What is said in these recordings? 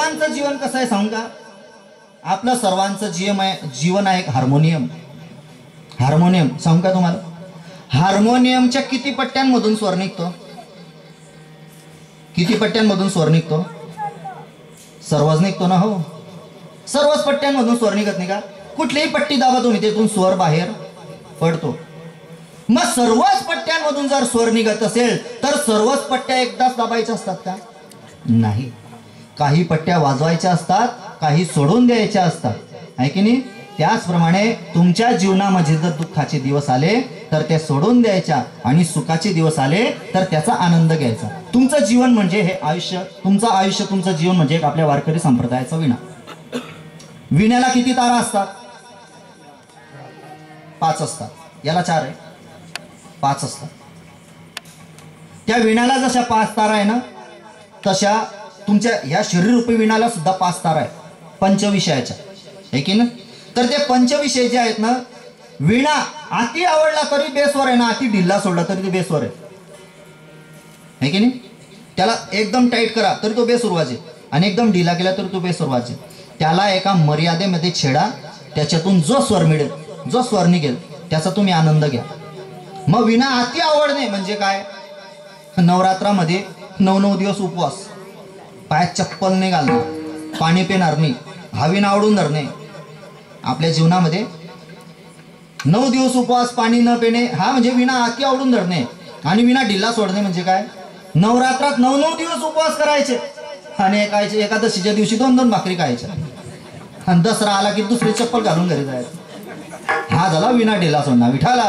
सर्वांचं जीवन कसं आहे सांगू का? आपलं सर्वांचं जीवन आहे एक हार्मोनियम. हार्मोनियम सांगू का तुम्हाला? हार्मोनियमच्या किती पट्ट्यांमधून स्वर निघतो? किती पट्ट्यांमधून स्वर निघतो? सर्वच निघतो ना हो. सर्वच पट्ट्यांमधून स्वर निघत नाही का? कुठलीही पट्टी दाबा तुम्ही, त्यातून स्वर बाहेर पडतो. मग सर्वच पट्ट्यांमधून जर स्वर निघत असेल तर सर्वच पट्ट्या एकदाच दाबायच्या असतात का? नाही. काही पट्ट्या वाजवायच्या असतात, काही सोडून द्यायच्या असतात, आहे की नाही? त्याचप्रमाणे तुमच्या जीवनामध्ये जर दुःखाचे दिवस आले तर ते सोडून द्यायच्या आणि सुखाचे दिवस आले तर त्याचा आनंद घ्यायचा. तुमचं जीवन म्हणजे हे आयुष्य, तुमचं आयुष्य, तुमचं जीवन म्हणजे एक आपल्या वारकरी संप्रदायाचा विणा. विण्याला किती तारा असतात? 5 असतात. याला 4 आहे, 5 असतात. त्या विण्याला जशा 5 तारा आहे ना, तशा तुमच्या या शरीररूपी विणाला सुद्धा 5 तारा आहे पंचविषयाच्या, आहे की ना? तर ते पंचविषय जे आहेत ना, विणा अति आवडला तरी बेसवर आहे ना, अति ढिल्ला सोडला तरी तो बेसवर आहे की नाही? त्याला एकदम टाईट करा तरी तो बेसूर वाजेल आणि एकदम ढिला केला तरी तो बेसूर वाजेल. त्याला एका मर्यादेमध्ये छेडा, त्याच्यातून जो स्वर मिळेल, जो स्वर निघेल त्याचा तुम्ही आनंद घ्या. मग विणा अति आवडणे म्हणजे काय? नवरात्रामध्ये 9 दिवस उपवास, पायात चप्पल नाही घालणार, पाणी पिणार नाही, हा विणा आवडून धरणे. आपल्या जीवनामध्ये 9 दिवस उपवास, पाणी न पिणे, हा म्हणजे विणा अति आवडून धरणे. आणि विणा ढिल्ला सोडणे म्हणजे काय? नवरात्रात 9 दिवस उपवास करायचे आणि एकादशीच्या दिवशी 2 भाकरी खायच्या आणि दसरा आला की दुसरी चप्पल घालून घरी जायचं. हा झाला विणा ढिल्ला सोडणं. विठाला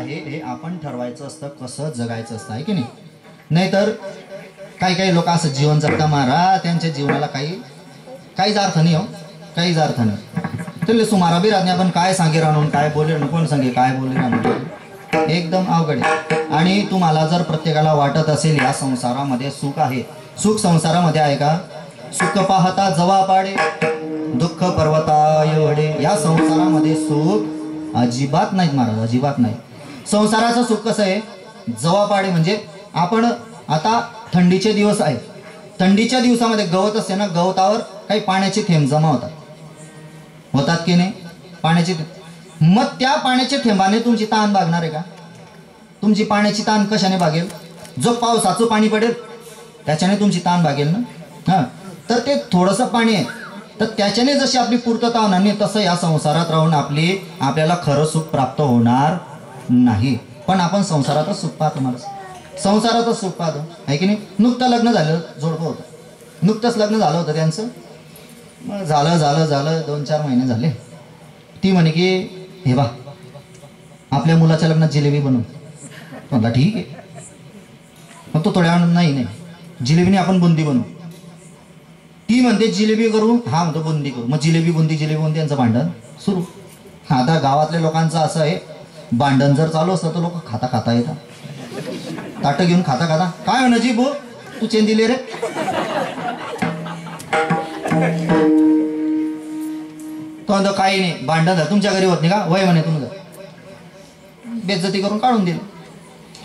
हे आपण ठरवायचं असतं कसं जगायचं असतं, आहे की नाही? नाहीतर काही लोक असं जीवन जगता मारा, त्यांच्या जीवनाला काहीच अर्थ नाही हो, काहीच अर्थ नाही. तर सुमारा बी राहणे आपण काय सांगे राहून काय बोले, कोण सांगे काय बोले राहून, एकदम अवघड आहे. आणि तुम्हाला जर प्रत्येकाला वाटत असेल या संसारामध्ये सुख आहे, सुख संसारामध्ये आहे का? सुख पाहता जवा पाडे, दुःख पर्वताय वडे. या संसारामध्ये सुख अजिबात नाहीत महाराज, अजिबात नाही. संसाराचं सुख कसं आहे? जवा पाडे म्हणजे आपण आता थंडीचे दिवस आहे, थंडीच्या दिवसामध्ये गवत असते ना, गवतावर काही पाण्याचे थेंब जमा होतात की नाही? पाण्याचे. मग त्या पाण्याच्या थेंबाने तुमची ताण भागणार आहे का? तुमची पाण्याची ताण कशाने भागेल? जो पावसाचं पाणी पडेल त्याच्याने तुमची ताण भागेल ना. हां, तर ते थोडंसं पाणी आहे, तर त्याच्याने जशी आपली पूर्तता होणार नाही तसं या संसारात राहून आपल्याला खरं सुख प्राप्त होणार नाही. पण आपण संसारातच सुख पाहतो, मला संसारातच सुख पाहतो, आहे की नाही? नुकतं लग्न झालं, जोडपं होतं, नुकतंच लग्न झालं होतं त्यांचं. मग झालं 2-4 महिने झाले. ती म्हणे की हे बा आपल्या मुलाच्या लग्नात जिलेबी बनवू. म्हणला ठीक आहे. मग तो थोड्या वेळानं नाही जिलेबीने आपण बुंदी बनवू. ती म्हणते जिलेबी करू, हा म्हणतो बुंदी करू. मग जिलेबी बुंदी यांचं भांडण सुरू. आता गावातल्या लोकांचं असं आहे, भांडण जर चालू असतं तर लोक खाता येतात, ताटं घेऊन खाता काय हो नजीब हो तू चेन दिली रे. तो म्हणतो काही नाही, भांडण झालं तुमच्या घरी होत नाही का? वय म्हणे तुमचं, बेइज्जती करून काढून दिलं.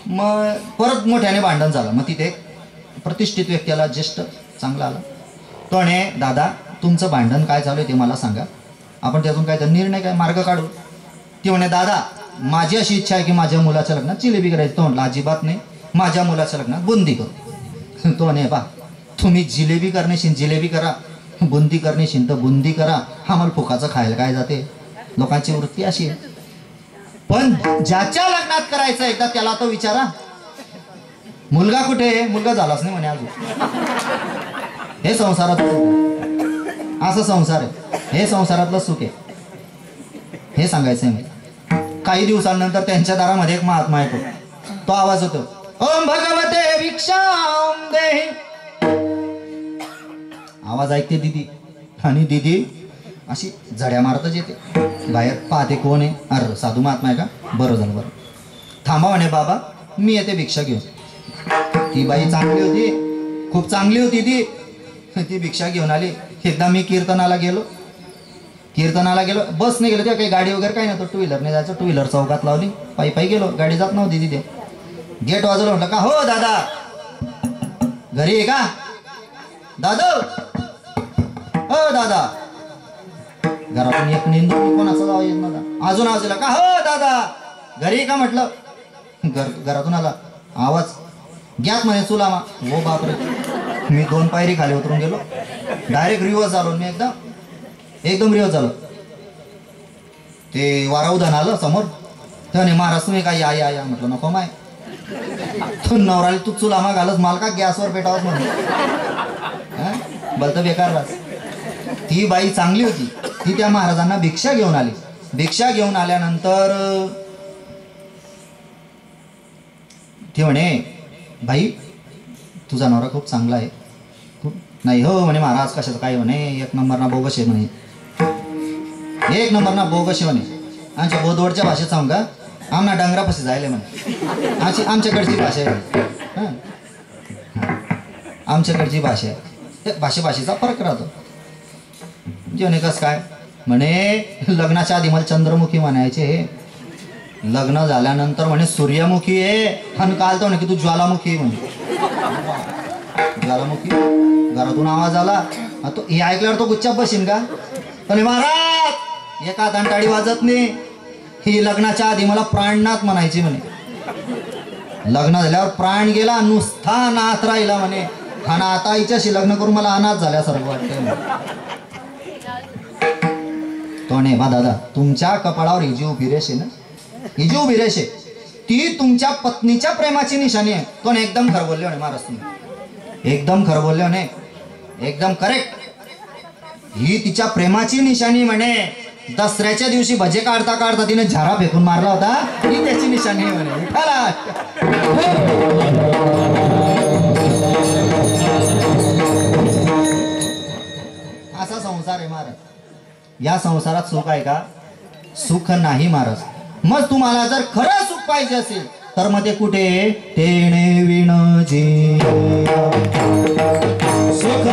मग परत मोठ्याने भांडण झालं. मग तिथे प्रतिष्ठित व्यक्ती आला, ज्येष्ठ चांगला आला. तो म्हणे दादा तुमचं भांडण काय चालू आहे ते मला सांगा, आपण त्यातून काय निर्णय काय मार्ग काढू. ती म्हणे दादा माझी अशी इच्छा आहे की माझ्या मुलाच्या लग्नात जिलेबी करायची. तो म्हटलं अजिबात नाही, माझ्या मुलाच्या लग्नात बुंदी करू. तो म्हणे बा तुम्ही जिलेबी करण्याशील जिलेबी करा, बुंदी करण्याशील तर बुंदी करा, आम्हाला फुकाचं खायला काय जाते. लोकांची वृत्ती अशी आहे. पण ज्याच्या लग्नात करायचं एकदा त्याला तो विचारा मुलगा कुठे आहे? मुलगा झालाच नाही म्हणे अजून. हे संसारात असं संसार आहे, हे संसारातलं सुख आहे, हे सांगायचं आहे. काही दिवसांनंतर त्यांच्या दारामध्ये एक महात्मा येतो. तो आवाज होतो, ओम भगवते भिक्षाम देहि. आवाज ऐकते दीदी, आणि दीदी अशी झड्या मारतच येते. बाहेर पाहते कोण आहे? अरे साधू महात्मा आहे का? बरं झालं, बरं थांबा म्हणे बाबा मी येते भिक्षा घेऊन. ती बाई चांगली होती, खूप चांगली होती ती भिक्षा घेऊन आली. एकदा मी कीर्तनाला गेलो, बस नाही गेलो, त्या काही गाडी वगैरे काही नव्हतं, 2 व्हीलरने जायचं. 2 व्हीलर चौकात लावली, पायी गेलो, गाडी जात नव्हती तिथे. गेट वाजवलं, म्हटलं का हो दादा? घरी आहे का दादा? दादा घरातून एक निंदू कोणाचा जावं येत नव्हता. अजून आवाज का हो दादा घरी का म्हटलं. घरातून आला आवाज घ्यात म्हणे चुलामा. हो बापरे. मी 2 पायरी खाली उतरून गेलो. डायरेक्ट रिवर्स झालो मी. एकदम रिवर्स झालो. ते वारा उधान आलं समोर. त्याने महाराज तुम्ही काय या या या म्हटलं नको माय. तू नवराली तू चुलामा घालत माल का गॅसवर पेटावत म्हणून बोलतं बेकार राज. ती बाई चांगली होती. ती त्या महाराजांना भिक्षा घेऊन आली. भिक्षा घेऊन आल्यानंतर ती म्हणे बाई तुझा नवरा खूप चांगला आहे. नाही हो म्हणे महाराज कशाचं काय म्हणे 1 नंबर ना बोगस आहे म्हणे. 1 नंबर ना बोगस आहे म्हणे. आमच्या बोधवडच्या भाषेत सांगू का आमना डंगरापाशी जायला म्हणे. आमच्याकडची भाषा आहे. आमच्याकडची भाषा आहे. भाषेचा फरक राहतो. जेवणे कस काय म्हणे लग्नाच्या आधी मला चंद्रमुखी म्हणायचे. लग्न झाल्यानंतर म्हणे सूर्यमुखी आहे. आणि काल तर म्हणे की तू ज्वालामुखी म्हणे. ज्वालामुखी. घरातून आवाज आला. तो हे ऐकल्यावर तो गुच्चाप बसीन का. म्हणे महाराज एका दंटाळी वाजत नाही. ही लग्नाच्या आधी मला प्राणनाथ म्हणायची म्हणे. लग्न झाल्यावर प्राण गेला नुसता नाथ राहिला म्हणे. आणि आता हिच्याशी लग्न करून मला अनाथ झाल्यासारखं वाटतंय. तो नाही बा दादा तुमच्या कपाळावर ही जी उभी रेषे ना ही जी उभी रेषे ती तुमच्या पत्नीच्या प्रेमाची निशाणी आहे. तो एकदम खरं बोलले म्हणे महाराज तुम्ही. एकदम खरं बोलले म्हणे. एकदम करेक्ट. ही तिच्या प्रेमाची निशाणी म्हणे. दसऱ्याच्या दिवशी भजे काढता काढता तिने झारा फेकून मारला होता. ही त्याची निशाणी आहे म्हणे. असा संसार आहे महाराज. या संसारात सुख आहे का. सुख नाही महाराज. मग तुम्हाला जर खरं सुख पाहिजे असेल तर मग ते कुठे तेणे विण जी सुख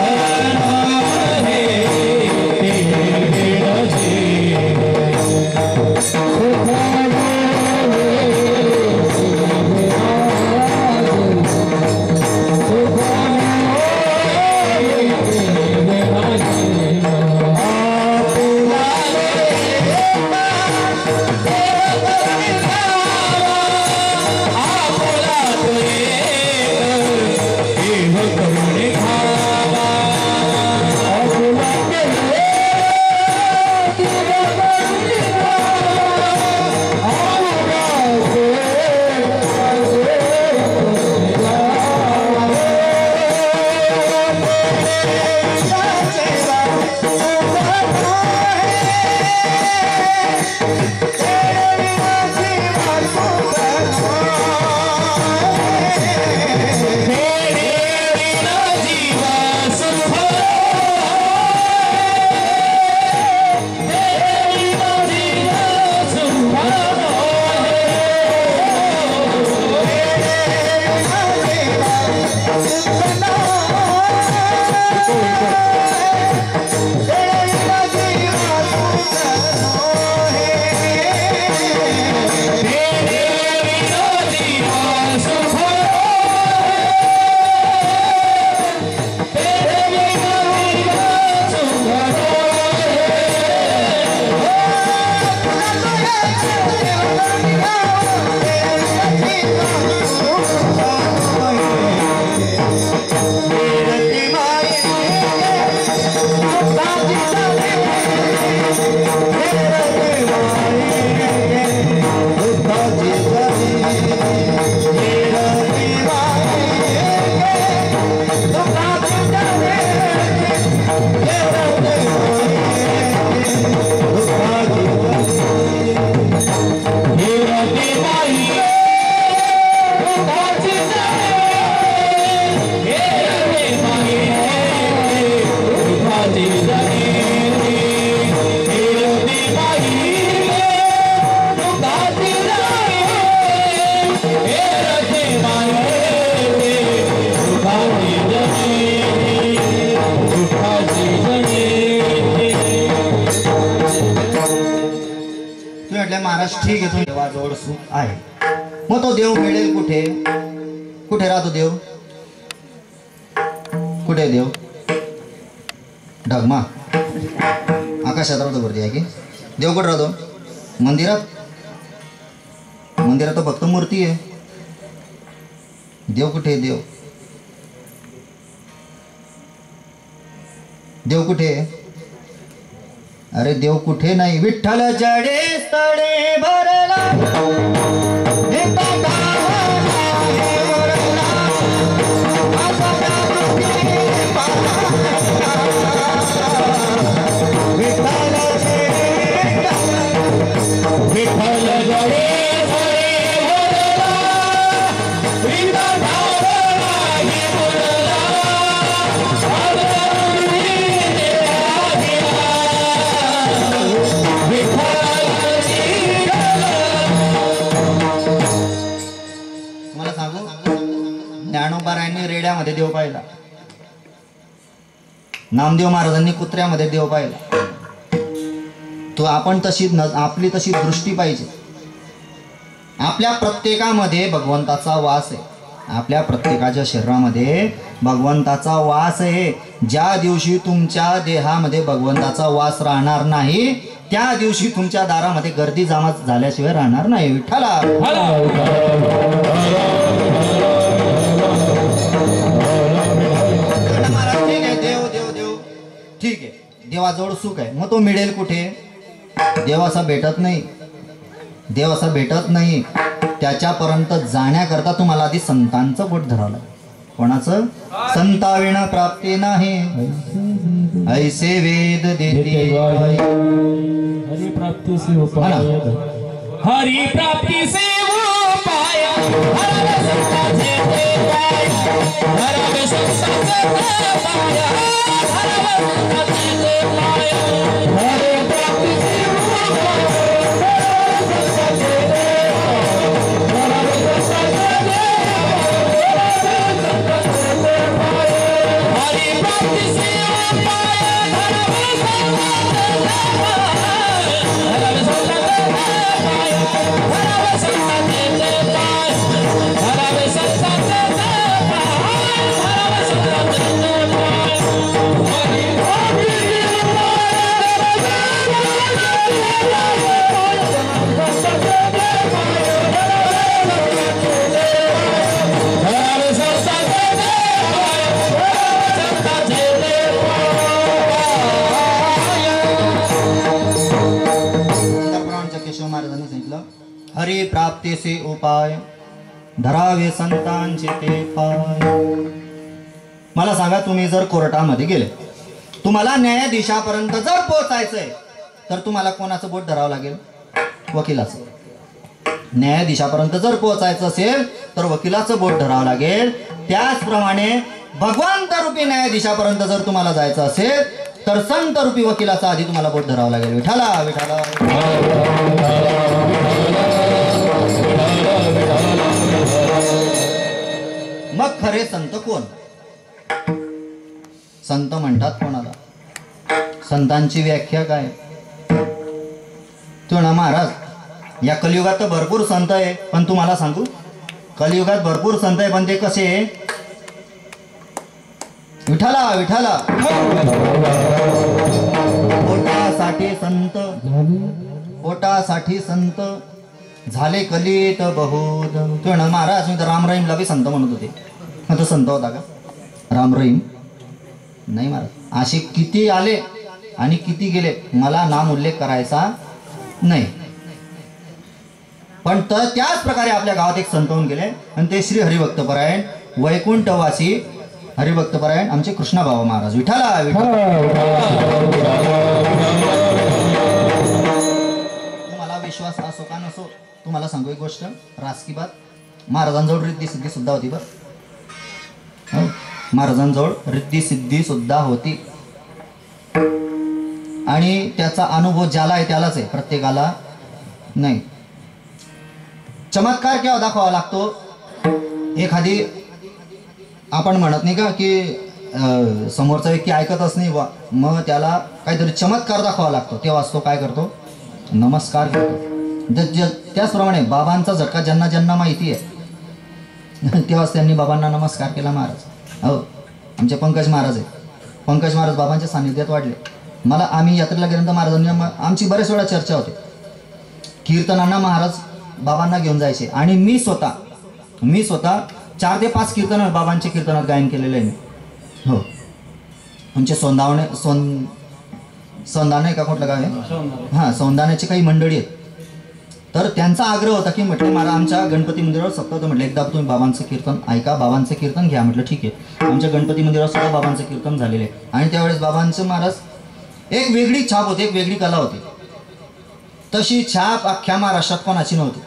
महाराज ठीक आहे देवाजवळ सुख आहे. मग तो देव मिळेल कुठे. कुठे राहतो देव. कुठे आहे देव? ढगमा आकाशात राहतो वरती आहे की देव कुठे राहतो? मंदिरात. मंदिरात तर फक्त मूर्ती आहे. देव कुठे आहे? देव कुठे आहे? अरे देव कुठे नाही. विठ्ठल जडे तडे भरला ज्ञानोबारायांनी रेड्यामध्ये देव पाहिला. नामदेव महाराजांनी कुत्र्यामध्ये देव पाहिला. तो आपण तशी आपली तशी दृष्टी पाहिजे. आपल्या प्रत्येकामध्ये भगवंताचा वास आहे. आपल्या प्रत्येकाच्या शरीरामध्ये भगवंताचा वास आहे. ज्या दिवशी तुमच्या देहामध्ये भगवंताचा वास राहणार नाही त्या दिवशी तुमच्या दारामध्ये गर्दी जमा झाल्याशिवाय राहणार नाही. विठ्ठला ठीक आहे. देवाजवळ सुख आहे. मग तो मिळेल कुठे? देव असा भेटत नाही. देव असा भेटत नाही. त्याच्यापर्यंत जाण्याकरता तुम्हाला आधी संतांचं बोट धरावं लागेल. कोणाचं? संताविना प्राप्ती नाही ऐसे वेद देते हरि प्राप्ती से उपाय. हरि प्राप्ती से उपाय. हरि प्राप्ती से उपाय धरावे संतांचे ते पाय. मला सांगा, तुम्ही जर कोर्टामध्ये गेले, तुम्हाला न्यायाधीशापर्यंत जर पोहोचायचंय तर तुम्हाला कोणाचं बोट धरावं लागेल? वकिलाचं. न्यायाधीशापर्यंत जर पोहोचायचं असेल तर वकिलाचं बोट धरावं लागेल. त्याचप्रमाणे भगवंत रूपी न्यायाधीशापर्यंत जर तुम्हाला जायचं असेल तर संत रूपी वकिलाचं आधी तुम्हाला बोट धरावं लागेल. विठाला विठाला. मग खरे संत कोण? संत म्हणतात कोणाला? संतांची व्याख्या काय? तो ना महाराज, या कलियुगात तर भरपूर संत आहे, पण तुम्हाला सांगू, कलियुगात भरपूर संत आहे पण ते कसे? विठाला विठाला. पोटासाठी संत, पोटासाठी संत झाले कलित बहुत. तो ना महाराज, मी तर राम रहीमला बी संत म्हणत होते. मग तो संत होता का? राम रहीम नाही महाराज. असे किती आले आणि किती गेले मला नाम उल्लेख करायचा नाही. पण तर त्याच प्रकारे आपल्या गावात एक संत होऊन गेले आणि ते श्री हरिभक्तपरायण वैकुंठवासी हरिभक्तपरायण आमचे कृष्णा बाबा महाराज. विठाला विठाला. तुम्हाला विश्वास असो का नसो, तुम्हाला सांगू एक गोष्ट राजकी बात. महाराजांजवळ रिद्धी सिद्धी सुद्धा होती. बरं, महाराजांजवळ रिद्धी सिद्धी सुद्धा होती आणि त्याचा अनुभव ज्याला आहे त्यालाच आहे, प्रत्येकाला नाही. चमत्कार केव्हा दाखवावा लागतो? एखादी आपण म्हणत नाही का की समोरचा व्यक्ती ऐकतच नाही बा, मग त्याला काहीतरी चमत्कार दाखवावा लागतो, तेव्हा तो काय करतो? नमस्कार करतो. त्याचप्रमाणे बाबांचा झटका ज्यांना ज्यांना माहिती आहे तेव्हाच त्यांनी बाबांना नमस्कार केला महाराज. हो, आमचे पंकज महाराज आहे. पंकज महाराज बाबांच्या सानिध्यात वाढले. मला आम्ही यात्रेला गेल्यानंतर महाराजांनी आमची बऱ्याच वेळा चर्चा होते. कीर्तनांना महाराज बाबांना घेऊन जायचे आणि मी स्वतः 4 ते 5 कीर्तन बाबांच्या कीर्तनात गायन केलेलं आहे मी. हो, आमचे सौंदाणे का कुठलं गाव आहे, हां, सौंदाण्याची काही मंडळी आहेत. तर त्यांचा आग्रह होता की म्हटलं मला आमच्या गणपती मंदिरावर सप्ताह होतं, म्हटलं एकदा तुम्ही बाबांचं कीर्तन ऐका, बाबांचं कीर्तन घ्या. म्हटलं ठीक आहे. आमच्या गणपती मंदिरावर सुद्धा बाबांचं कीर्तन झालेलं आहे. आणि त्यावेळेस बाबांचं महाराज एक वेगळी छाप होती, एक वेगळी कला होती. तशी छाप अख्ख्या महाराष्ट्रात कोणाची नव्हती,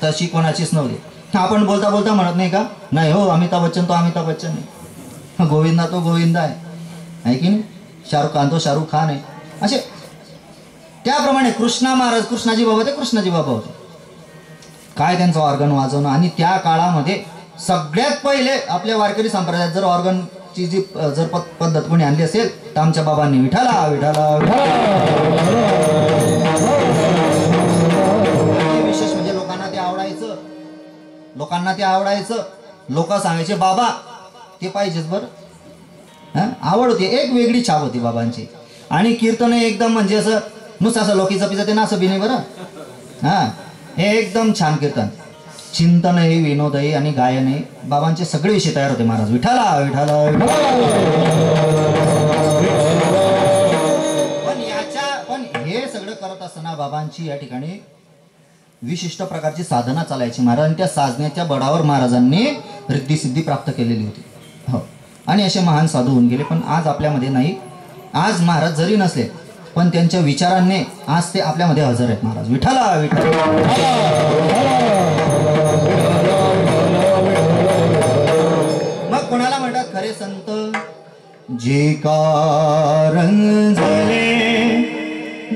तशी कोणाचीच नव्हती. आपण बोलता बोलता म्हणत नाही का, नाही हो अमिताभ बच्चन तो अमिताभ बच्चन आहे, गोविंदा तो गोविंदा आहे की नाही, शाहरुख खान तो शाहरुख खान आहे. असे त्याप्रमाणे कृष्णाजी बाबा ते कृष्णाजी बाबा होते. काय त्यांचं ऑर्गन वाजवणं. आणि त्या काळामध्ये सगळ्यात पहिले आपल्या वारकरी संप्रदायात जर ऑर्गनची जी जर पद्धत कोणी आणली असेल तर आमच्या बाबांनी विठाला विठाला विशेष म्हणजे लोकांना ते आवडायचं. लोक सांगायचे बाबा ते पाहिजेच बरं. आवड होती, एक वेगळी छाप होती बाबांची. आणि कीर्तन एकदम म्हणजे असं नुसतं असं लोकीचं पिचं ते नासं बी नाही बरं. हां, हे एकदम छान कीर्तन, चिंतनही विनोदही आणि गायनही बाबांचे सगळे विषय तयार होते. महाराज विठाला विठाला. पण हे सगळं करत असताना बाबांची या ठिकाणी विशिष्ट प्रकारची साधना चालायची. महाराजांनी त्या साधनेच्या बळावर महाराजांनी रिद्धी प्राप्त केलेली होती. हो, आणि असे महान साधू होऊन गेले. पण आज आपल्यामध्ये नाही. आज महाराज जरी नसले पण त्यांच्या विचारांनी आज ते आपल्यामध्ये हजर आहेत. महाराज विठाला विठाला. मग कोणाला म्हणतात खरे संत, जे कारण झाले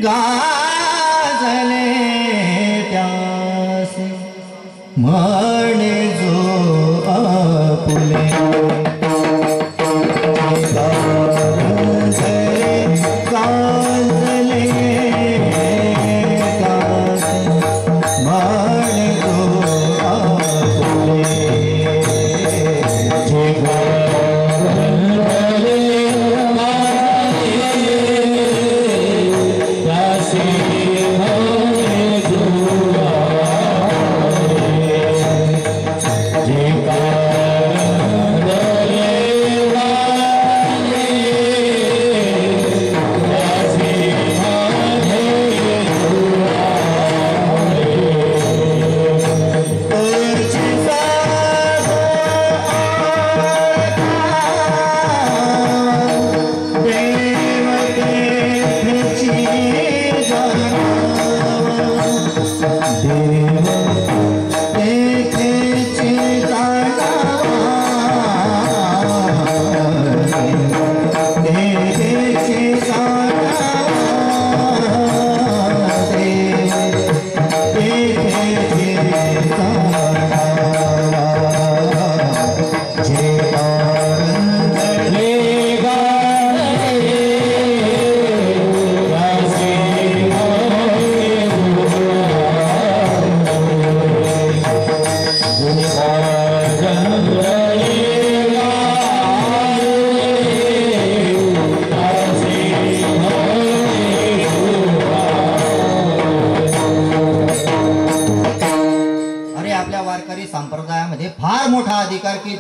गाजले त्यास म्हणे जो आपुले.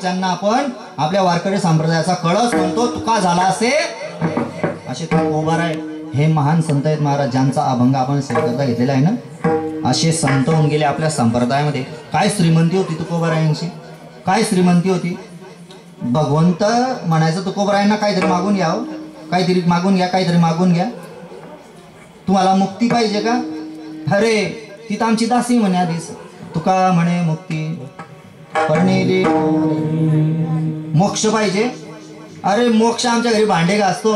ज्यांना आपण आपल्या वारकरी संप्रदायाचा कळस म्हणतो, तुका झाला असे असे तुकोबार आहे. हे महान संत आहेत महाराज, ज्यांचा अभंग आपण सेवेकरता घेतलेला आहे ना. असे संत होऊन गेले आपल्या संप्रदायामध्ये. काय श्रीमंती होती तुकोबारायांची, काय श्रीमंती होती. भगवंत म्हणायचं तुकोबारायांना काहीतरी मागून घ्या, काहीतरी मागून घ्या, काहीतरी मागून घ्या. तुम्हाला मुक्ती पाहिजे का, अरे तिथं आमची दासी म्हणे आधीच. तुका म्हणे मुक्ती परणेली मोक्ष पाहिजे. अरे मोक्ष आमच्या घरी भांडे घासतो,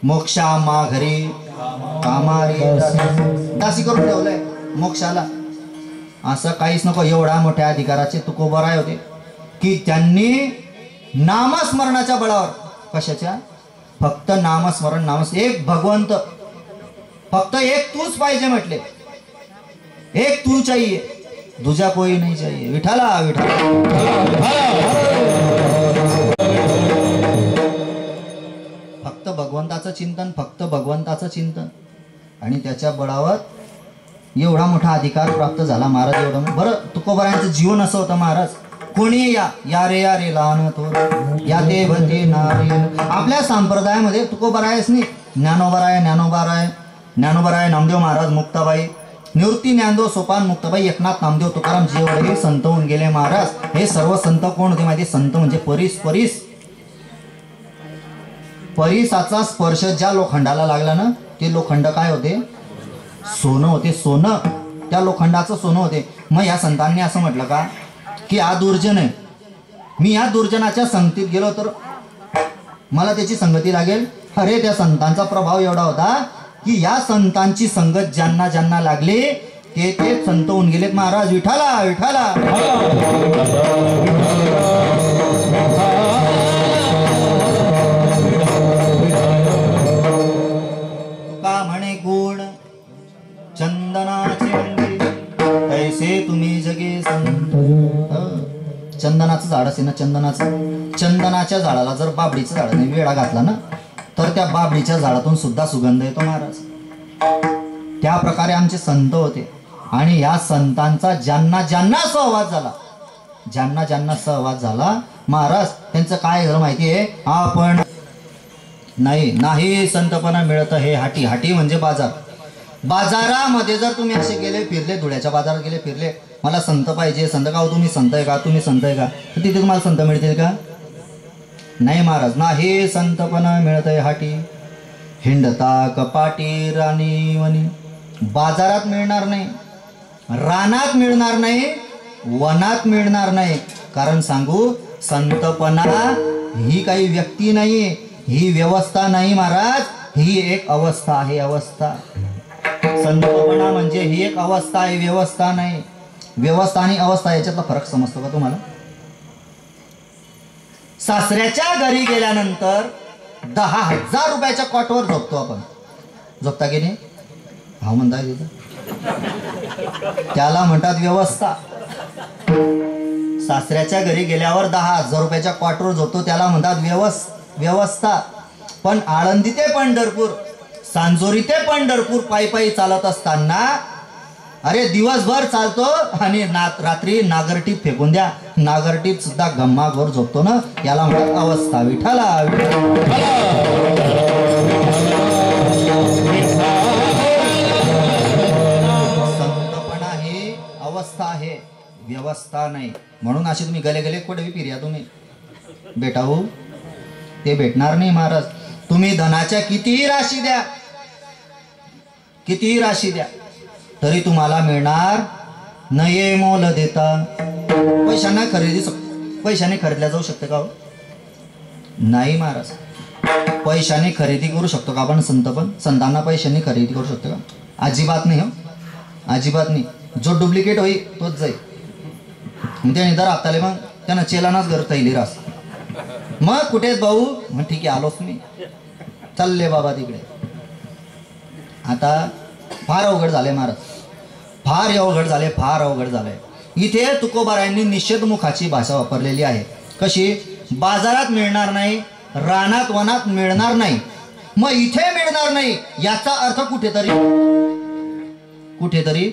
मोक्ष आम्हा घरी कामारी दासी करून ठेवलंय मोक्षाला. असं काहीच नको. एवढा मोठ्या अधिकाराचे तुकोबाराय होते की त्यांनी नामस्मरणाच्या बळावर, कशाच्या, फक्त नामस्मरण, एक भगवंत, फक्त एक तूच पाहिजे म्हटले. एक तू चाहिए, दूजा कोई नहीं चाहिए. विठाला विठाला. भगवंताचं चिंतन, फक्त भगवंताचं चिंतन, आणि त्याच्या बळावर एवढा मोठा अधिकार प्राप्त झाला महाराज. एवढं बरं तुकोबारायांचं जीवन असं होतं महाराज. कोणी या रे लहान थोर या ते भते नारे. आपल्या संप्रदायामध्ये तुकोबारायच नाही, ज्ञानोबाराय, नामदेव महाराज, मुक्ताबाई, निवृत्ती ज्ञानदेव, सोपान मुक्ताबाई, एकनाथ नामदेव, तुकाराम, जेवढे संत होऊन गेले महाराज. हे सर्व संत कोण होते माहिती? संत म्हणजे परिसाचा स्पर्श ज्या लोखंडाला लागला ना, ते लोखंड काय होते? सोनं होते. सोनं, त्या लोखंडाचं सोनं होते. मग या संतांनी असं म्हटलं का की हा दुर्जन आहे, मी या दुर्जनाच्या संगतीत गेलो तर मला त्याची संगती लागेल? अरे त्या संतांचा प्रभाव एवढा होता की या संतांची संगत ज्यांना ज्यांना लागली ते संत होऊन गेलेत महाराज. विठाला विठाला. तुका म्हणे गुण चंदनाचे मंदिर ऐसे तुम्ही जगे संत. चंदनाचं झाड असेल ना, चंदनाच्या झाडाला जर बाबडीचं झाडाने वेळा घातला ना, तर त्या बाबडीच्या झाडातून सुद्धा सुगंध येतो महाराज. त्या प्रकारे आमचे संत होते. आणि या संतांचा ज्यांना ज्यांना सहवास झाला महाराज, त्यांचं काय झालं माहितीये? आपण नाही संतपणा मिळत हे हाटी. हाटी म्हणजे बाजारामध्ये जर तुम्ही असे गेले फिरले, धुळ्याच्या बाजारात गेले फिरले, मला संत पाहिजे, संत का हो, तुम्ही संत आहे का, तर तिथे तुम्हाला संत मिळतील का? नाही महाराज. नाही संतपणा मिळत आहे हाटी. हिंडता कपाटी राणी वनी. बाजारात मिळणार नाही, रानात मिळणार नाही, वनात मिळणार नाही. कारण सांगू, संतपणा ही काही व्यक्ती नाही, ही व्यवस्था नाही महाराज, ही एक अवस्था आहे. अवस्था. संतपणा म्हणजे ही एक अवस्था आहे, व्यवस्था नाही. व्यवस्था आणि अवस्था याच्यातला फरक समजतो का तुम्हाला? सासऱ्याच्या घरी गेल्यानंतर 10,000 रुपयाच्या कॉटवर झोपतो आपण. झोपता की नाही? हा म्हणताय तिथं, त्याला म्हणतात व्यवस्था. सासऱ्याच्या घरी गेल्यावर 10,000 रुपयाच्या कॉटवर झोपतो, त्याला म्हणतात व्यवस्था. पण आळंदी ते पंढरपूर, सांजोरी ते पंढरपूर पायी चालत असताना अरे दिवसभर चालतो आणि रात्री नागरटीत फेकून द्या, नागरटीत सुद्धा गम्माघोर झोपतो ना, याला म्हणतात अवस्था. विठाला. संतपणा ही अवस्था आहे, व्यवस्था नाही. म्हणून असे तुम्ही गले कुठे फिर्या तुम्ही बेटाऊ, ते भेटणार नाही महाराज. तुम्ही धनाच्या कितीही राशी द्या तरी तुम्हाला मिळणार नये मोल देता. पैशाने खरेदल्या जाऊ शकते का हो? नाही महाराज. पैशाने खरेदी करू शकतो का आपण? संतांना पैशाने खरेदी करू शकतो का? अजिबात नाही. हो, अजिबात नाही. जो डुप्लिकेट होईल तोच जाईल. त्याने दर आपल्याला मग त्यानं चेलानाच घर थैली रास. मग कुठेच भाऊ? मग ठीक आहे, आलोच मी, चालले बाबा तिकडे. आता फार अवघड झाले महाराज, फार अवघड झाले. इथे तुकोबारायांनी निषेधमुखाची भाषा वापरलेली आहे. कशी? बाजारात मिळणार नाही, रानात वनात मिळणार नाही, मग इथे मिळणार नाही. याचा अर्थ कुठेतरी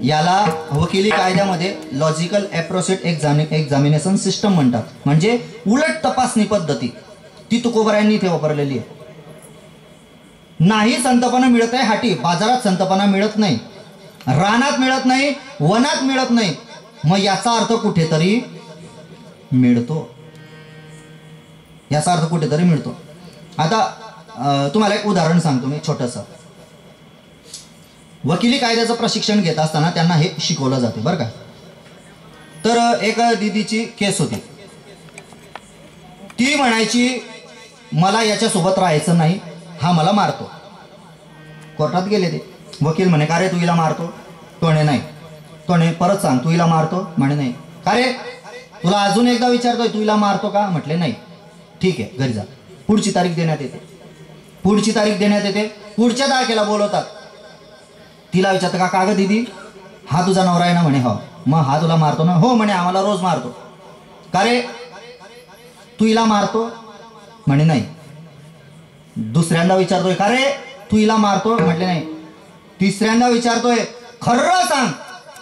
याला वकिली कायद्यामध्ये लॉजिकल अप्रोच एक्झामिनेशन सिस्टम म्हणतात. म्हणजे उलट तपासणी पद्धती, ती तुकोबारायांनी इथे वापरलेली आहे. नाही संतपणा मिळत आहे हाटी. बाजारात संतपणा मिळत नाही, रानात मिळत नाही, वनात मिळत नाही, मग याचा अर्थ कुठेतरी मिळतो. आता तुम्हाला एक उदाहरण सांगतो मी छोटंसं. वकिली कायद्याचं प्रशिक्षण घेत असताना त्यांना हे शिकवलं जाते बरं का. तर एक दीदीची केस होती. ती म्हणायची मला याच्यासोबत राहायचं नाही, हा मला मारतो. कोर्टात गेले ते. वकील म्हणे का रे तू हिला मारतो? तोणे नाही. तोणे परत सांग, तू हिला मारतो? म्हणे नाही. का रे तुला अजून एकदा विचारतोय, तू हिला मारतो का? म्हटले नाही. ठीक आहे, घरी जा. पुढची तारीख देण्यात येते. पुढच्या तारखेला बोलवतात. तिला विचारतं का ग दीदी, हा तुझा नवरा आहे ना? म्हणे हो. मग हा तुला मारतो ना? हो म्हणे, आम्हाला रोज मारतो. का रे तू हिला मारतो? म्हणे नाही. दुसऱ्यांदा विचारतोय का रे तू हिला मारतोय? म्हटले नाही. तिसऱ्यांदा विचारतोय खरं सांग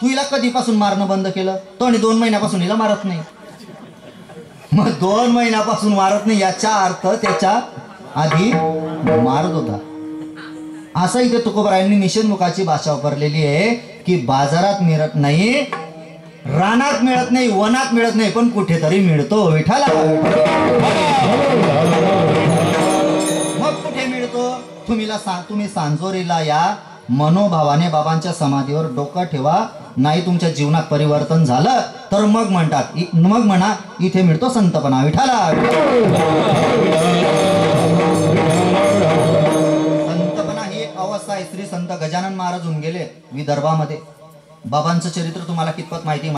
तू हिला कधीपासून मारणं बंद केलं? तो आणि 2 महिन्यापासून हिला मारत नाही. मग 2 महिन्यापासून मारत नाही याचा अर्थ त्याच्या आधी मारत होता. असं इथे तुकोबरायांनी निषेधमुखाची भाषा वापरलेली आहे की बाजारात मिळत नाही, रानात मिळत नाही, वनात मिळत नाही, पण कुठेतरी मिळतो विठाला. मग कुठे मिळतो? तुम्ही सांजोरीला या, मनोभावाने बाबांच्या समाधीवर डोकं ठेवा. नाही तुमच्या जीवनात परिवर्तन झालं तर मग म्हणा इथे मिळतो संतपणा विठाला. संतपणा ही एक अवस्था आहे. श्री संत गजानन महाराज होऊन गेले विदर्भामध्ये. बाबांचं चरित्र तुम्हाला कितपत माहिती